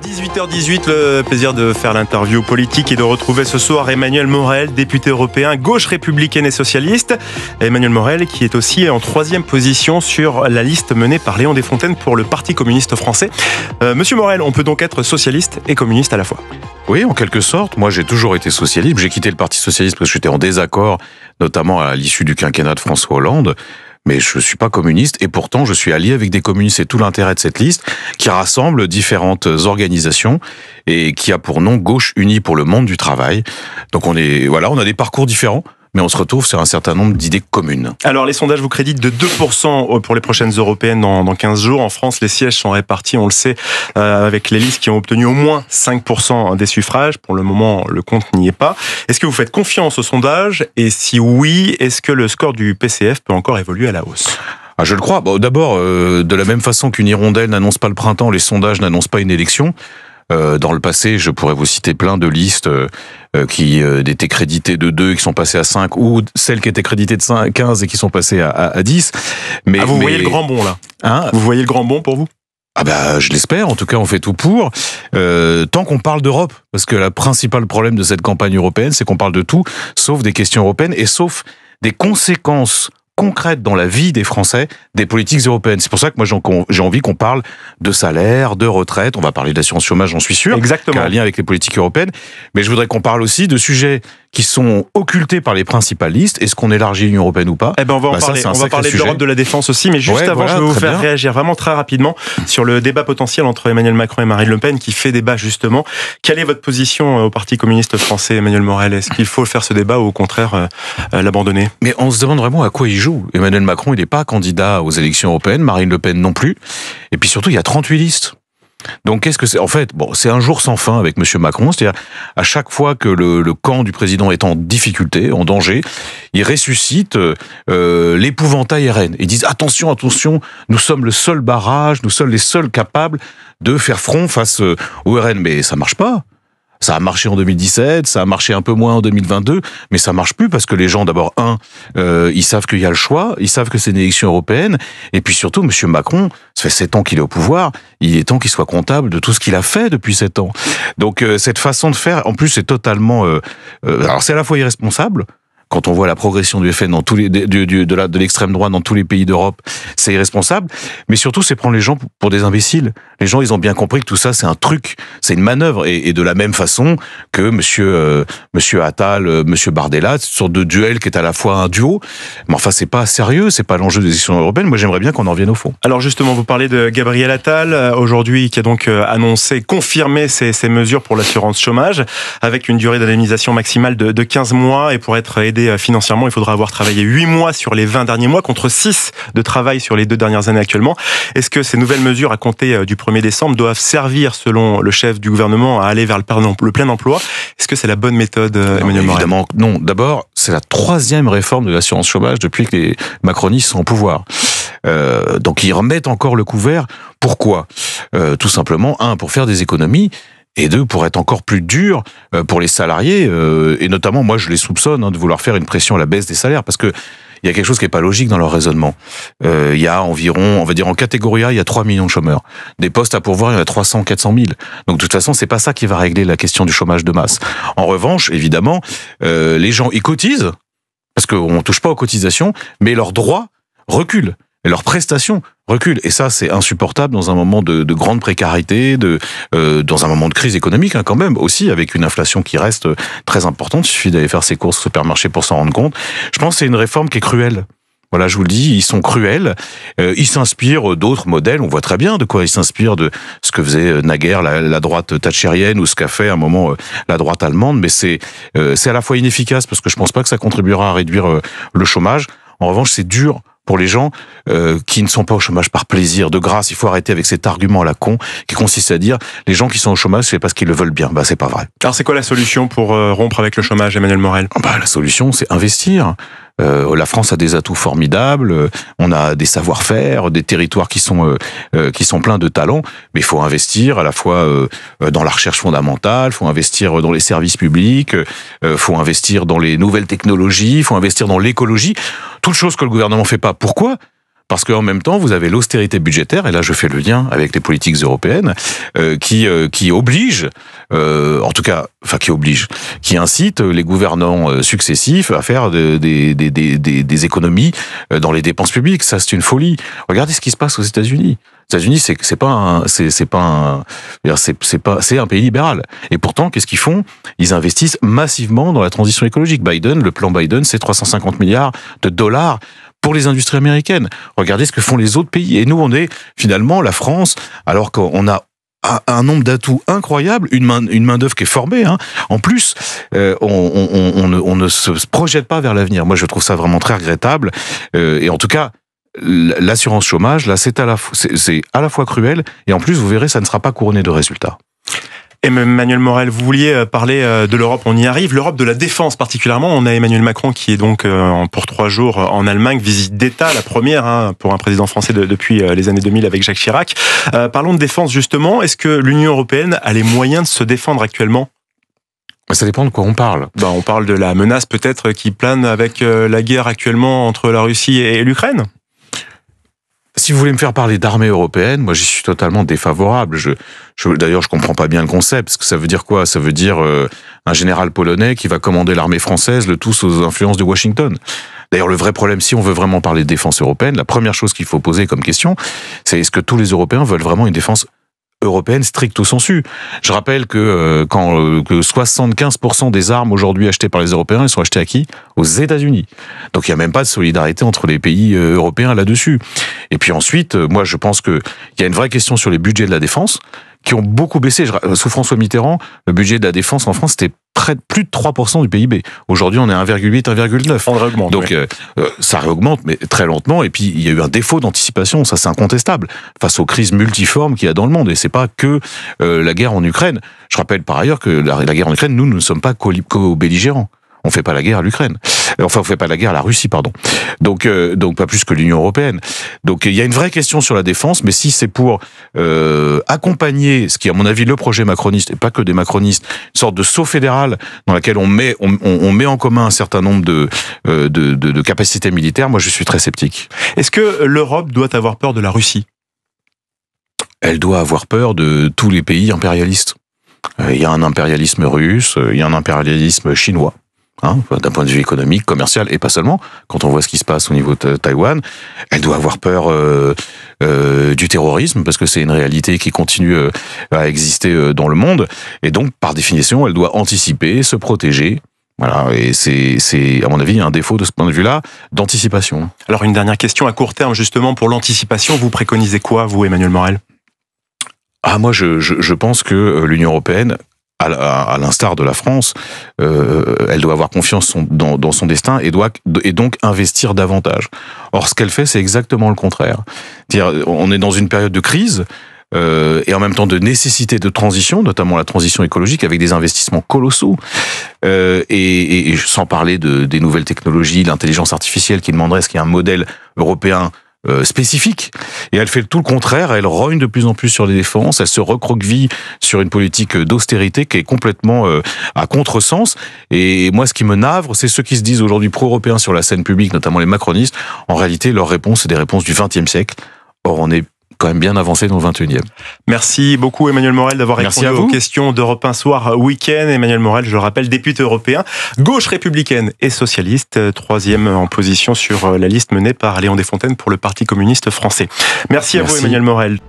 18h18, le plaisir de faire l'interview politique et de retrouver ce soir Emmanuel Morel, député européen, gauche républicaine et socialiste. Emmanuel Morel qui est aussi en 3e position sur la liste menée par Léon Desfontaines pour le Parti communiste français. Monsieur Morel, on peut donc être socialiste et communiste à la fois? Oui, en quelque sorte. Moi, j'ai toujours été socialiste. J'ai quitté le Parti socialiste parce que j'étais en désaccord, notamment à l'issue du quinquennat de François Hollande. Mais je suis pas communiste et pourtant je suis allié avec des communistes. C'est tout l'intérêt de cette liste qui rassemble différentes organisations et qui a pour nom Gauche Unie pour le monde du travail. Donc on a des parcours différents, mais on se retrouve sur un certain nombre d'idées communes. Alors les sondages vous créditent de 2% pour les prochaines européennes dans 15 jours. En France, les sièges sont répartis, on le sait, avec les listes qui ont obtenu au moins 5% des suffrages. Pour le moment, le compte n'y est pas. Est-ce que vous faites confiance aux sondages? Et si oui, est-ce que le score du PCF peut encore évoluer à la hausse? Je le crois. D'abord, de la même façon qu'une hirondelle n'annonce pas le printemps, les sondages n'annoncent pas une élection. Dans le passé, je pourrais vous citer plein de listes qui étaient créditées de 2 et qui sont passées à 5, ou celles qui étaient créditées de 15 et qui sont passées à 10. Vous voyez le grand bond là, hein? Vous voyez le grand bond pour vous? Je l'espère. En tout cas, on fait tout pour. Tant qu'on parle d'Europe, parce que le principal problème de cette campagne européenne, c'est qu'on parle de tout, sauf des questions européennes et sauf des conséquences concrète dans la vie des Français, des politiques européennes. C'est pour ça que moi j'ai envie qu'on parle de salaire, de retraite. On va parler d'assurance chômage, j'en suis sûr. Exactement. Qui a un lien avec les politiques européennes. Mais je voudrais qu'on parle aussi de sujets qui sont occultés par les principales listes. Est-ce qu'on élargit l'Union européenne ou pas? On va en parler. On va parler de l'Europe de la défense aussi. Mais juste avant, je vais vous faire réagir vraiment très rapidement sur le débat potentiel entre Emmanuel Macron et Marine Le Pen qui fait débat justement. Quelle est votre position au Parti communiste français, Emmanuel Morel? Est-ce qu'il faut faire ce débat ou au contraire l'abandonner? Mais on se demande vraiment à quoi il joue. Emmanuel Macron, il n'est pas candidat aux élections européennes. Marine Le Pen non plus. Et puis surtout, il y a 38 listes. Donc qu'est-ce que c'est? En fait, c'est un jour sans fin avec Monsieur Macron. C'est-à-dire, à chaque fois que le camp du président est en difficulté, en danger, il ressuscite l'épouvantail RN. Ils disent attention, nous sommes le seul barrage, nous sommes les seuls capables de faire front face au RN. Mais ça marche pas. Ça a marché en 2017, ça a marché un peu moins en 2022, mais ça marche plus parce que les gens, d'abord, ils savent qu'il y a le choix, ils savent que c'est une élection européenne, et puis surtout, Monsieur Macron, ça fait 7 ans qu'il est au pouvoir, il est temps qu'il soit comptable de tout ce qu'il a fait depuis 7 ans. Donc cette façon de faire, en plus, c'est totalement... alors c'est à la fois irresponsable. Quand on voit la progression du FN dans tous les de l'extrême droite dans tous les pays d'Europe, c'est irresponsable. Mais surtout, c'est prendre les gens pour des imbéciles. Les gens, ils ont bien compris que tout ça, c'est un truc, c'est une manœuvre. Et de la même façon que Monsieur Attal, Monsieur Bardella, c'est une sorte de duel qui est à la fois un duo. Mais enfin, c'est pas sérieux, c'est pas l'enjeu des élections européennes. Moi, j'aimerais bien qu'on en revienne au fond. Alors justement, vous parlez de Gabriel Attal aujourd'hui, qui a donc confirmé ces mesures pour l'assurance chômage, avec une durée d'indemnisation maximale de 15 mois, et pour être aidé financièrement, il faudra avoir travaillé 8 mois sur les 20 derniers mois, contre 6 de travail sur les 2 dernières années actuellement. Est-ce que ces nouvelles mesures à compter du 1er décembre doivent servir, selon le chef du gouvernement, à aller vers le plein emploi? Est-ce que c'est la bonne méthode, Emmanuel Morel? Évidemment, non. D'abord, c'est la 3e réforme de l'assurance chômage depuis que les macronistes sont au pouvoir. Donc ils remettent encore le couvert. Pourquoi? Tout simplement, pour faire des économies, et 2, pour être encore plus dur pour les salariés, et notamment, moi, je les soupçonne de vouloir faire une pression à la baisse des salaires, parce que il y a quelque chose qui est pas logique dans leur raisonnement. Il y a environ, on va dire en catégorie A, il y a 3 millions de chômeurs. Des postes à pourvoir, il y en a 300, 400 000. Donc de toute façon, c'est pas ça qui va régler la question du chômage de masse. En revanche, évidemment, les gens, ils cotisent, parce qu'on touche pas aux cotisations, mais leurs droits reculent. Et leurs prestations reculent. Et ça, c'est insupportable dans un moment de grande précarité, dans un moment de crise économique, quand même, aussi, avec une inflation qui reste très importante. Il suffit d'aller faire ses courses au supermarché pour s'en rendre compte. Je pense que c'est une réforme qui est cruelle. Voilà, je vous le dis, ils sont cruels. Ils s'inspirent d'autres modèles. On voit très bien de quoi ils s'inspirent, de ce que faisait naguère la droite thatchérienne ou ce qu'a fait à un moment la droite allemande. Mais c'est à la fois inefficace parce que je pense pas que ça contribuera à réduire le chômage. En revanche, c'est dur pour les gens qui ne sont pas au chômage par plaisir, de grâce. Il faut arrêter avec cet argument à la con qui consiste à dire les gens qui sont au chômage, c'est parce qu'ils le veulent bien. C'est pas vrai. Alors c'est quoi la solution pour rompre avec le chômage, Emmanuel Morel? La solution, c'est investir. La France a des atouts formidables, on a des savoir-faire, des territoires qui sont pleins de talents, mais il faut investir à la fois dans la recherche fondamentale, il faut investir dans les services publics, il faut investir dans les nouvelles technologies, il faut investir dans l'écologie, toutes choses que le gouvernement fait pas. Pourquoi ? Parce qu'en même temps, vous avez l'austérité budgétaire, et là je fais le lien avec les politiques européennes, qui oblige, qui incite les gouvernants successifs à faire des économies dans les dépenses publiques. Ça, c'est une folie. Regardez ce qui se passe aux États-Unis. Les États-Unis, c'est un pays libéral. Et pourtant, qu'est-ce qu'ils font? Ils investissent massivement dans la transition écologique. Le plan Biden, c'est 350 milliards de dollars pour les industries américaines. Regardez ce que font les autres pays. Et nous, on est finalement la France, alors qu'on a un nombre d'atouts incroyables, une main-d'œuvre qui est formée. En plus, on ne se projette pas vers l'avenir. Moi, je trouve ça vraiment très regrettable. Et en tout cas, l'assurance chômage, là, c'est à la fois cruel, et en plus, vous verrez, ça ne sera pas couronné de résultats. Emmanuel Morel, vous vouliez parler de l'Europe, on y arrive. L'Europe de la défense particulièrement. On a Emmanuel Macron qui est donc pour 3 jours en Allemagne, visite d'État, la première pour un président français depuis les années 2000 avec Jacques Chirac. Parlons de défense justement. Est-ce que l'Union européenne a les moyens de se défendre actuellement ? Ça dépend de quoi on parle. On parle de la menace peut-être qui plane avec la guerre actuellement entre la Russie et l'Ukraine. Si vous voulez me faire parler d'armée européenne, moi j'y suis totalement défavorable. D'ailleurs, je comprends pas bien le concept, parce que ça veut dire quoi? Ça veut dire un général polonais qui va commander l'armée française, le tout sous influence de Washington. D'ailleurs, le vrai problème, si on veut vraiment parler de défense européenne, la première chose qu'il faut poser comme question, c'est est-ce que tous les Européens veulent vraiment une défense européenne stricto sensu. Je rappelle que 75% des armes aujourd'hui achetées par les Européens, elles sont achetées à qui? Aux États-Unis. Donc il n'y a même pas de solidarité entre les pays européens là-dessus. Et puis ensuite, moi je pense qu'il y a une vraie question sur les budgets de la défense qui ont beaucoup baissé. Sous François Mitterrand, le budget de la défense en France, c'était plus de 3% du PIB. Aujourd'hui, on est à 1,8, 1,9. On réaugmente. Donc, ça réaugmente, mais très lentement. Et puis, il y a eu un défaut d'anticipation. Ça, c'est incontestable. Face aux crises multiformes qu'il y a dans le monde. Et c'est pas que la guerre en Ukraine. Je rappelle par ailleurs que la guerre en Ukraine, nous ne sommes pas co-belligérants. On fait pas la guerre à l'Ukraine. Enfin, on fait pas la guerre à la Russie, pardon. Donc pas plus que l'Union européenne. Donc il y a une vraie question sur la défense, mais si c'est pour accompagner ce qui est à mon avis le projet macroniste, et pas que des macronistes, une sorte de saut fédéral dans laquelle on met en commun un certain nombre de capacités militaires, moi je suis très sceptique. Est-ce que l'Europe doit avoir peur de la Russie? Elle doit avoir peur de tous les pays impérialistes. Il y a un impérialisme russe, il y a un impérialisme chinois. D'un point de vue économique, commercial, et pas seulement, quand on voit ce qui se passe au niveau de Taïwan, elle doit avoir peur du terrorisme, parce que c'est une réalité qui continue à exister dans le monde, et donc, par définition, elle doit anticiper, se protéger. Voilà, et c'est à mon avis un défaut de ce point de vue-là d'anticipation. Alors une dernière question à court terme, justement, pour l'anticipation, vous préconisez quoi, vous, Emmanuel Morel? Moi, je pense que l'Union européenne, à l'instar de la France, elle doit avoir confiance dans son destin et donc investir davantage. Or, ce qu'elle fait, c'est exactement le contraire. C'est-à-dire, on est dans une période de crise et en même temps de nécessité de transition, notamment la transition écologique, avec des investissements colossaux. Et sans parler des nouvelles technologies, l'intelligence artificielle qui demanderait ce qu'il y ait un modèle européen spécifique, et elle fait tout le contraire. Elle rogne de plus en plus sur les défenses, elle se recroqueville sur une politique d'austérité qui est complètement à contresens. Et moi, ce qui me navre, c'est ceux qui se disent aujourd'hui pro-européens sur la scène publique, notamment les macronistes. En réalité, leurs réponses, c'est des réponses du XXe siècle. Or, on est quand même bien avancé dans le 21e. Merci beaucoup Emmanuel Morel d'avoir répondu aux questions d'Europe 1 Soir Week-end. Emmanuel Morel, je le rappelle, député européen, gauche républicaine et socialiste, 3e en position sur la liste menée par Léon Desfontaines pour le Parti communiste français. Merci à vous Emmanuel Morel.